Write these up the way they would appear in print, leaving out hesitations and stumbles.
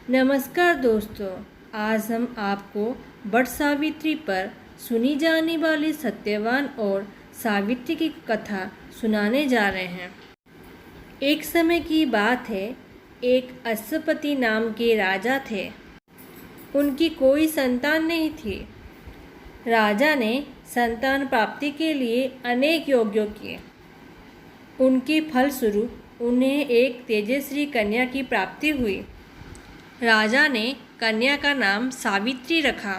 नमस्कार दोस्तों, आज हम आपको वट सावित्री पर सुनी जाने वाली सत्यवान और सावित्री की कथा सुनाने जा रहे हैं। एक समय की बात है, एक अश्वपति नाम के राजा थे। उनकी कोई संतान नहीं थी। राजा ने संतान प्राप्ति के लिए अनेक यज्ञ किए। उनके फलस्वरूप उन्हें एक तेजस्वी कन्या की प्राप्ति हुई। राजा ने कन्या का नाम सावित्री रखा।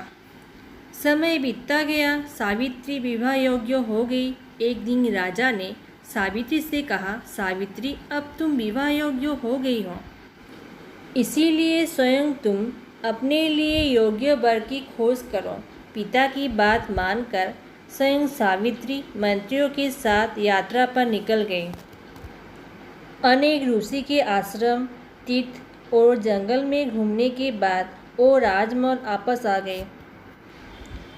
समय बीतता गया, सावित्री विवाह योग्य हो गई। एक दिन राजा ने सावित्री से कहा, सावित्री, अब तुम विवाह योग्य हो गई हो, इसीलिए स्वयं तुम अपने लिए योग्य वर की खोज करो। पिता की बात मानकर स्वयं सावित्री मंत्रियों के साथ यात्रा पर निकल गई। अनेक ऋषि के आश्रम, तीर्थ और जंगल में घूमने के बाद वो राजमहल वापस आ गए।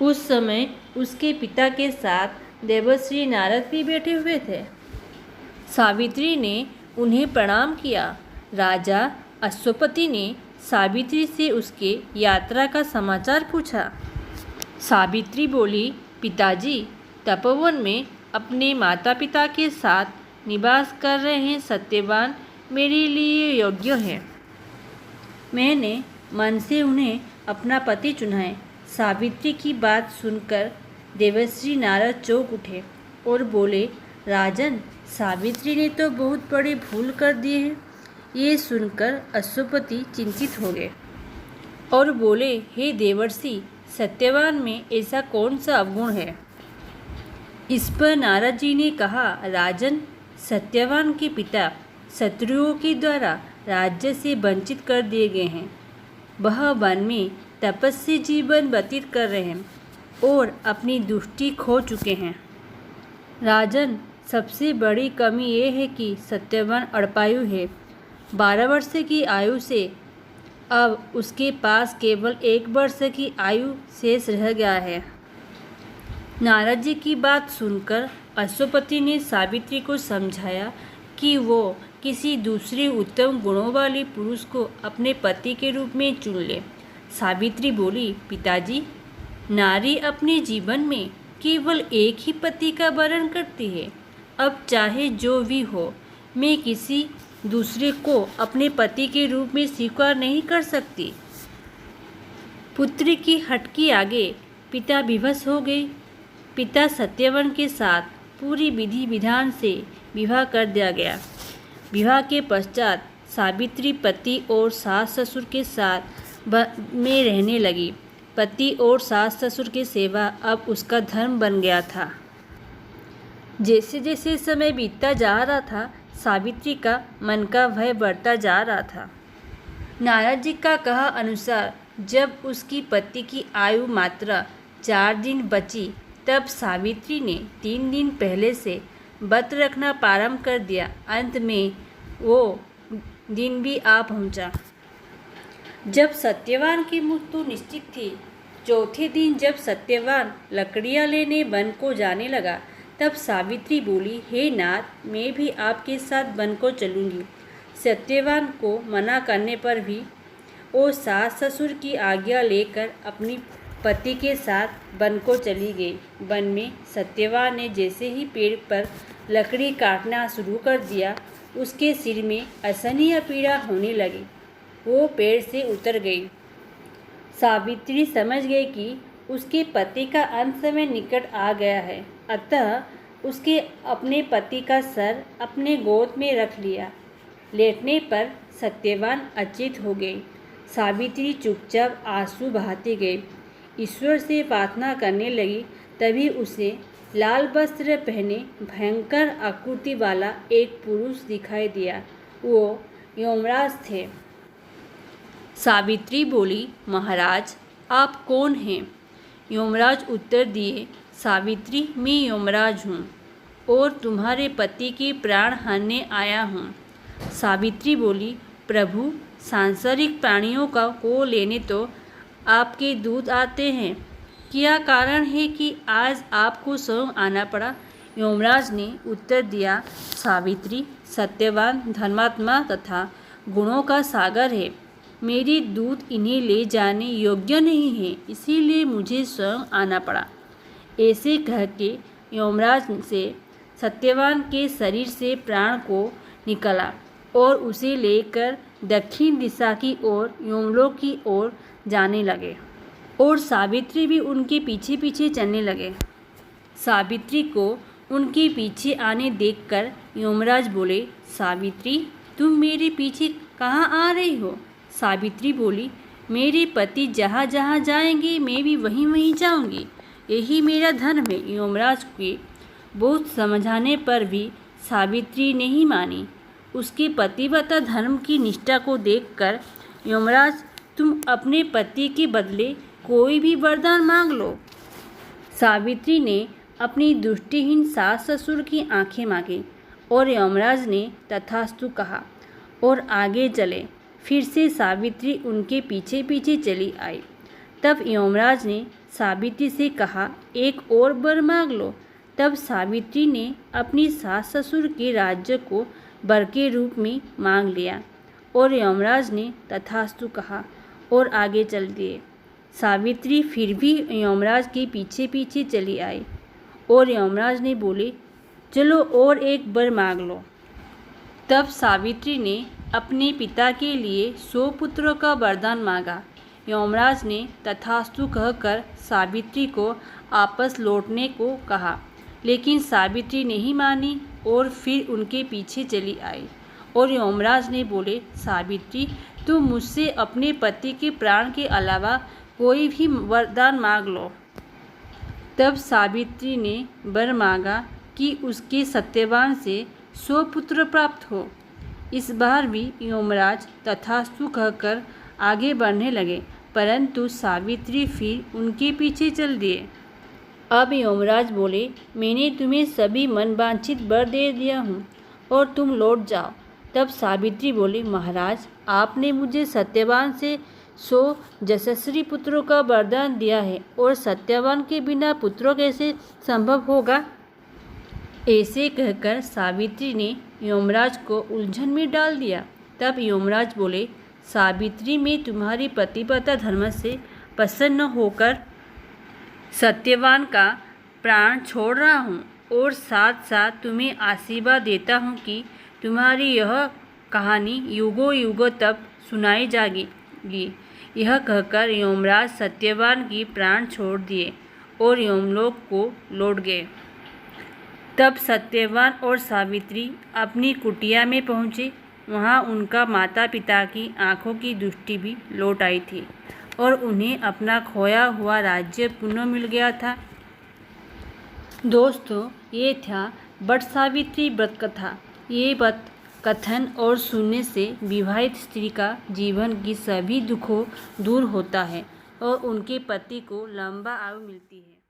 उस समय उसके पिता के साथ देवर्षि नारद भी बैठे हुए थे। सावित्री ने उन्हें प्रणाम किया। राजा अश्वपति ने सावित्री से उसके यात्रा का समाचार पूछा। सावित्री बोली, पिताजी, तपोवन में अपने माता पिता के साथ निवास कर रहे हैं सत्यवान मेरे लिए योग्य है। मैंने मन से उन्हें अपना पति चुना है। सावित्री की बात सुनकर देवर्षि नारद चौंक उठे और बोले, राजन, सावित्री ने तो बहुत बड़ी भूल कर दी है। ये सुनकर अश्वपति चिंतित हो गए और बोले, हे देवर्षि, सत्यवान में ऐसा कौन सा अवगुण है? इस पर नारद जी ने कहा, राजन, सत्यवान के पिता शत्रुओं के द्वारा राज्य से वंचित कर दिए गए हैं। वह वन में तपस्वी जीवन व्यतीत कर रहे हैं और अपनी दृष्टि खो चुके हैं। राजन, सबसे बड़ी कमी ये है कि सत्यवान अल्पायु है। 12 वर्ष की आयु से अब उसके पास केवल 1 वर्ष की आयु शेष रह गया है। नारद जी की बात सुनकर अश्वपति ने सावित्री को समझाया कि वो किसी दूसरे उत्तम गुणों वाले पुरुष को अपने पति के रूप में चुन ले। सावित्री बोली, पिताजी, नारी अपने जीवन में केवल एक ही पति का वरण करती है। अब चाहे जो भी हो, मैं किसी दूसरे को अपने पति के रूप में स्वीकार नहीं कर सकती। पुत्री की हट के आगे पिता विवश हो गए। पिता सत्यवान के साथ पूरी विधि विधान से विवाह कर दिया गया। विवाह के पश्चात सावित्री पति और सास ससुर के साथ में रहने लगी। पति और सास ससुर की सेवा अब उसका धर्म बन गया था। जैसे जैसे समय बीतता जा रहा था, सावित्री का मन का भय बढ़ता जा रहा था। नारद जी का कहा अनुसार जब उसकी पति की आयु मात्र 4 दिन बची, तब सावित्री ने 3 दिन पहले से व्रत रखना प्रारंभ कर दिया। अंत में वो दिन भी आ पहुंचा जब सत्यवान की मृत्यु निश्चित थी। चौथे दिन जब सत्यवान लकड़ियां लेने वन को जाने लगा, तब सावित्री बोली, हे नाथ, मैं भी आपके साथ वन को चलूँगी। सत्यवान को मना करने पर भी वो सास ससुर की आज्ञा लेकर अपनी पति के साथ वन को चली गई। वन में सत्यवान ने जैसे ही पेड़ पर लकड़ी काटना शुरू कर दिया, उसके सिर में असहनीय पीड़ा होने लगी। वो पेड़ से उतर गई। सावित्री समझ गई कि उसके पति का अंत समय निकट आ गया है, अतः उसके अपने पति का सर अपने गोद में रख लिया। लेटने पर सत्यवान अचेत हो गई। सावित्री चुपचाप आंसू बहाती गई, ईश्वर से प्रार्थना करने लगी। तभी उसे लाल वस्त्र पहने भयंकर आकृति वाला एक पुरुष दिखाई दिया। वो यमराज थे। सावित्री बोली, महाराज, आप कौन हैं? यमराज उत्तर दिए, सावित्री, मैं यमराज हूँ और तुम्हारे पति के प्राण हरने आया हूँ। सावित्री बोली, प्रभु, सांसारिक प्राणियों को लेने तो आपके दूत आते हैं, क्या कारण है कि आज आपको स्वयं आना पड़ा? यमराज ने उत्तर दिया, सावित्री, सत्यवान धर्मात्मा तथा गुणों का सागर है। मेरी दूत इन्हें ले जाने योग्य नहीं है, इसीलिए मुझे स्वयं आना पड़ा। ऐसे कह के यमराज से सत्यवान के शरीर से प्राण को निकाला और उसे लेकर दक्षिण दिशा की ओर यमलोक की ओर जाने लगे और सावित्री भी उनके पीछे पीछे चलने लगे। सावित्री को उनके पीछे आने देखकर यमराज बोले, सावित्री तुम मेरे पीछे कहाँ आ रही हो? सावित्री बोली, मेरे पति जहाँ जहाँ जाएंगे मैं भी वहीं वहीं जाऊंगी, यही मेरा धर्म है। यमराज के बहुत समझाने पर भी सावित्री नहीं मानी। उसके पतिव्रता धर्म की निष्ठा को देखकर यमराज, तुम अपने पति के बदले कोई भी वरदान मांग लो। सावित्री ने अपनी दृष्टिहीन सास ससुर की आंखें मांगी और यमराज ने तथास्तु कहा और आगे चले। फिर से सावित्री उनके पीछे पीछे चली आई। तब यमराज ने सावित्री से कहा, एक और वर मांग लो। तब सावित्री ने अपनी सास ससुर के राज्य को वर के रूप में मांग लिया और यमराज ने तथास्तु कहा और आगे चल दिए। सावित्री फिर भी यमराज के पीछे पीछे चली आई और यमराज ने बोले, चलो और एक वर मांग लो। तब सावित्री ने अपने पिता के लिए 100 पुत्रों का वरदान मांगा। यमराज ने तथास्तु कहकर सावित्री को वापस लौटने को कहा, लेकिन सावित्री नहीं मानी और फिर उनके पीछे चली आई और यमराज ने बोले, सावित्री तुम मुझसे अपने पति के प्राण के अलावा कोई भी वरदान मांग लो। तब सावित्री ने वर मांगा कि उसके सत्यवान से 100 पुत्र प्राप्त हो। इस बार भी यमराज तथास्तु कहकर आगे बढ़ने लगे, परंतु सावित्री फिर उनके पीछे चल दिए। अब यमराज बोले, मैंने तुम्हें सभी मनवांछित वर दे दिया हूँ और तुम लौट जाओ। तब सावित्री बोली, महाराज आपने मुझे सत्यवान से 100 यशस्वी पुत्रों का वरदान दिया है और सत्यवान के बिना पुत्रों कैसे संभव होगा? ऐसे कहकर सावित्री ने यमराज को उलझन में डाल दिया। तब यमराज बोले, सावित्री मैं तुम्हारी पतिव्रता धर्म से प्रसन्न होकर सत्यवान का प्राण छोड़ रहा हूँ और साथ साथ तुम्हें आशीर्वाद देता हूँ कि तुम्हारी यह कहानी युगों युगों तक सुनाई जाएगी। यह कहकर यमराज सत्यवान की प्राण छोड़ दिए और यमलोक को लौट गए। तब सत्यवान और सावित्री अपनी कुटिया में पहुँचे। वहाँ उनका माता पिता की आंखों की दृष्टि भी लौट आई थी और उन्हें अपना खोया हुआ राज्य पुनः मिल गया था। दोस्तों, ये था वट सावित्री व्रत कथा। ये व्रत कथन और सुनने से विवाहित स्त्री का जीवन की सभी दुखों दूर होता है और उनके पति को लंबा आयु मिलती है।